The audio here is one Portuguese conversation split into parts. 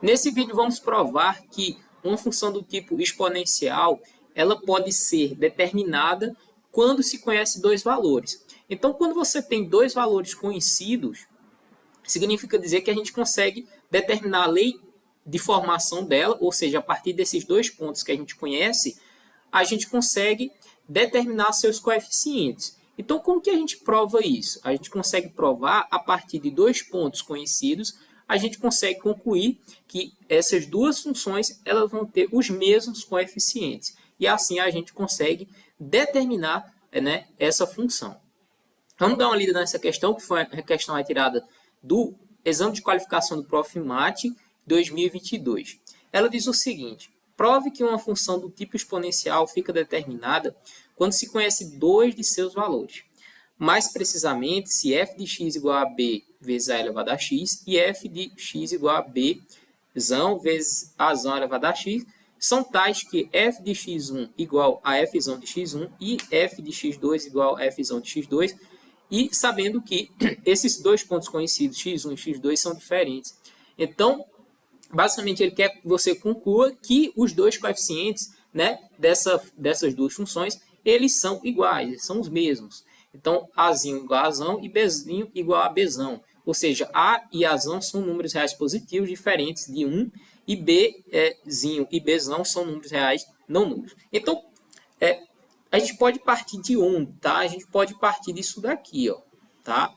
Nesse vídeo vamos provar que uma função do tipo exponencial ela pode ser determinada quando se conhece dois valores. Então, quando você tem dois valores conhecidos, significa dizer que a gente consegue determinar a lei de formação dela, ou seja, a partir desses dois pontos que a gente conhece, a gente consegue determinar seus coeficientes. Então, como que a gente prova isso? A gente consegue provar a partir de dois pontos conhecidos, a gente consegue concluir que essas duas funções elas vão ter os mesmos coeficientes. E assim a gente consegue determinar, né, essa função. Vamos dar uma lida nessa questão, que foi a questão retirada do Exame de Qualificação do Profimate 2022. Ela diz o seguinte: prove que uma função do tipo exponencial fica determinada quando se conhece dois de seus valores. Mais precisamente, se f de x igual a b vezes a elevado a x e f de x igual a b vezes a elevado a x são tais que f de x1 igual a f de x1 e f de x2 igual a f de x2, e sabendo que esses dois pontos conhecidos, x1 e x2, são diferentes. Então, basicamente, ele quer que você conclua que os dois coeficientes, né, dessas duas funções, eles são iguais, eles são os mesmos. Então, Azinho igual a Azão e Bzinho igual a Bzão. Ou seja, A e Azão são números reais positivos diferentes de 1, e Bzinho e Bzão são números reais não nulos. Então, a gente pode partir de onde, tá? A gente pode partir disso daqui, ó, tá?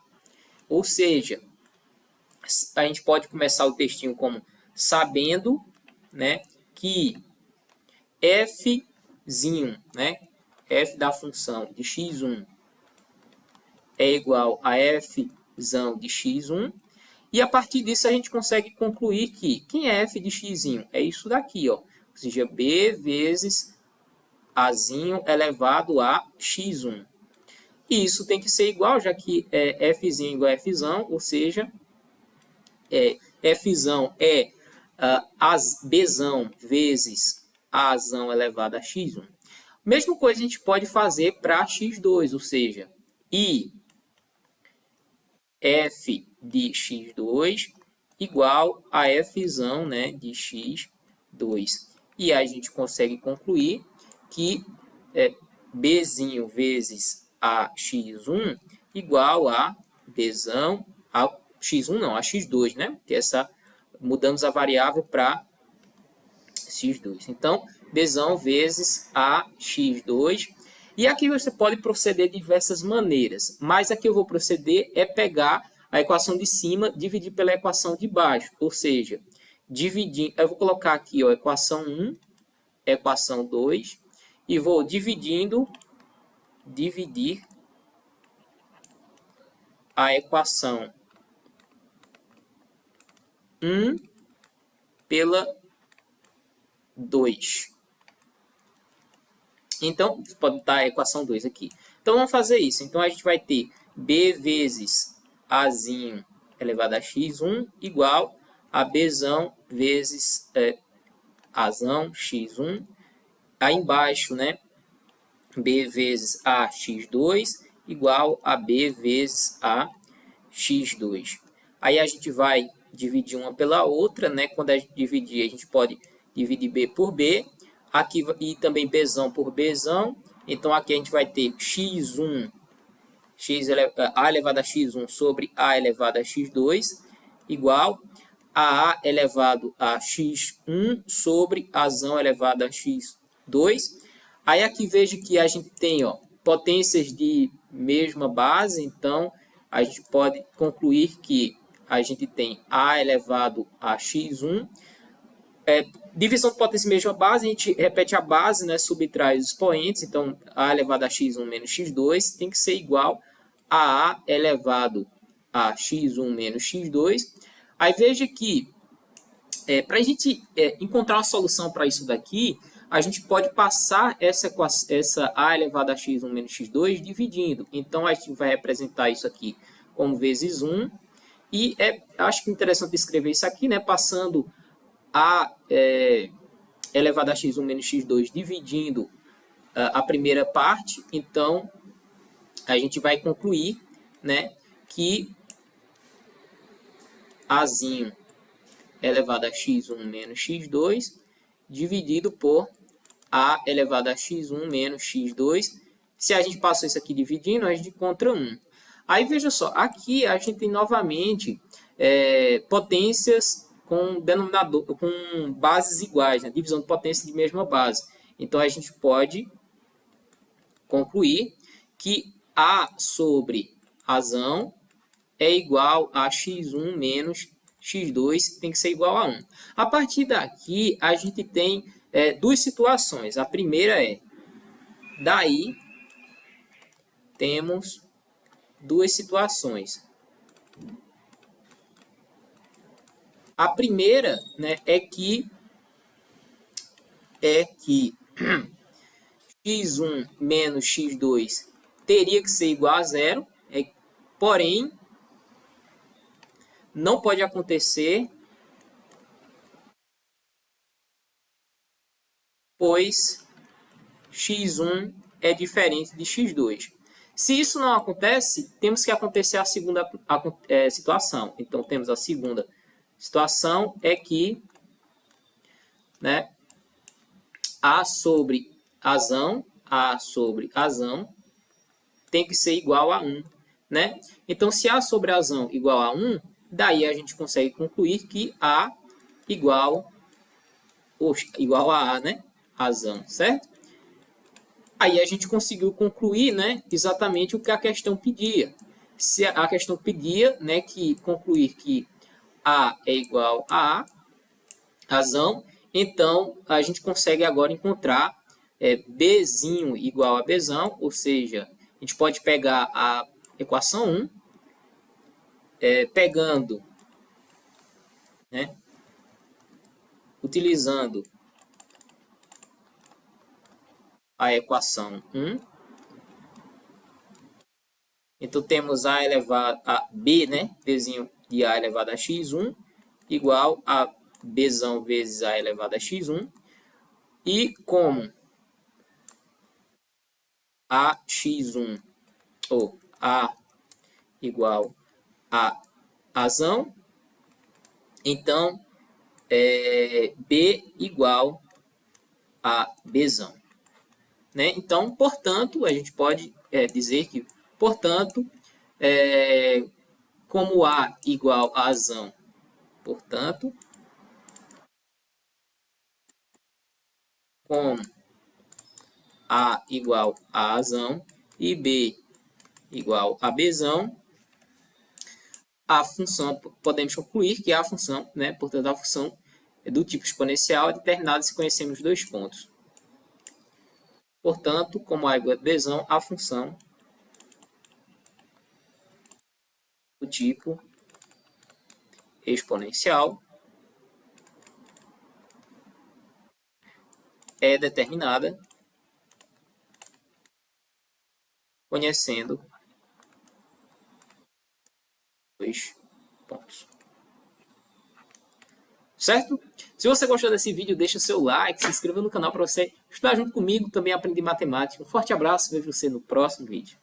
Ou seja, a gente pode começar o textinho como sabendo, né, que fzinho, né, f da função de x1 é igual a fzão de x1, e a partir disso a gente consegue concluir que quem é f de xzinho? É isso daqui, ó, ou seja, b vezes azinho elevado a x1. E isso tem que ser igual, já que fzinho igual a fzão, ou seja, fzão é bzão vezes azão elevado a x1. Mesma coisa a gente pode fazer para x2, ou seja, i f de x2 igual a fzão, né, de x2. E aí a gente consegue concluir que bzinho vezes a x1 igual a bzão, a x1 não, a x2, né? Porque mudamos a variável para x2. Então, bzão vezes a x2. E aqui você pode proceder de diversas maneiras, mas aqui eu vou proceder é pegar a equação de cima, dividir pela equação de baixo, ou seja, dividir, eu vou colocar aqui, ó, equação 1, equação 2, e vou dividir a equação 1 pela 2. Então, pode estar a equação 2 aqui. Então, vamos fazer isso. Então, a gente vai ter b vezes azinho elevado a x1 igual a bzão vezes azão x1. Aí embaixo, né, b vezes a x2 igual a b vezes a x2. Aí a gente vai dividir uma pela outra, né? Quando a gente dividir, a gente pode dividir b por b, aqui e também bzão por bzão. Então aqui a gente vai ter x1, a elevado a x1 sobre a elevado a x2 igual a elevado a x1 sobre azão elevado a x2. Aí aqui veja que a gente tem, ó, potências de mesma base, então a gente pode concluir que a gente tem a elevado a x1. Divisão de potência de mesma base, a gente repete a base, né, subtrai os expoentes, então a elevado a x1 menos x2 tem que ser igual a elevado a x1 menos x2. Aí veja que, para a gente encontrar uma solução para isso daqui, a gente pode passar essa a elevado a x1 menos x2 dividindo. Então, a gente vai representar isso aqui como vezes 1. E acho que é interessante escrever isso aqui, né? Passando a elevado a x1 menos x2 dividindo a primeira parte. Então, a gente vai concluir, né, que azinho elevado a x1 menos x2 dividido por a elevado a x1 menos x2. Se a gente passou isso aqui dividindo, a gente encontra 1. Aí, veja só, aqui a gente tem novamente potências com denominador, com bases iguais, né? Divisão de potência de mesma base. Então, a gente pode concluir que A sobre razão é igual a x1 menos x2, tem que ser igual a 1. A partir daqui, a gente tem duas situações. A primeira é, daí temos duas situações. A primeira, né, é que x1 menos x2 teria que ser igual a zero, porém, não pode acontecer, pois x1 é diferente de x2. Se isso não acontece, temos que acontecer a segunda situação. Então, temos a segunda situação é que, né, A sobre razão tem que ser igual a 1. Né? Então, se A sobre razão igual a 1, daí a gente consegue concluir que A igual a A, né? Razão, certo? Aí a gente conseguiu concluir, né, exatamente o que a questão pedia. Se a questão pedia, né, concluir que A é igual a A, razão, então a gente consegue agora encontrar Bzinho igual a Bzão, ou seja, a gente pode pegar a equação 1, pegando, né, utilizando a equação 1. Então, temos A elevado a B, né? Bzinho de A elevado a x1 igual a Bzão vezes A elevado a x1. E como AX1 ou A igual a Azão, então B igual a Bzão. Né? Então, portanto, a gente pode dizer que, portanto, como A igual a Azão, portanto, como A igual a Azão e B igual a Bzão, a função, podemos concluir que a função, né, portanto, a função do tipo exponencial é determinada se conhecermos os dois pontos. Portanto, como A igual a Bzão, a função do tipo exponencial é determinada conhecendo dois pontos. Certo? Se você gostou desse vídeo, deixa seu like, se inscreva no canal para você estudar junto comigo, também aprender matemática. Um forte abraço, vejo você no próximo vídeo.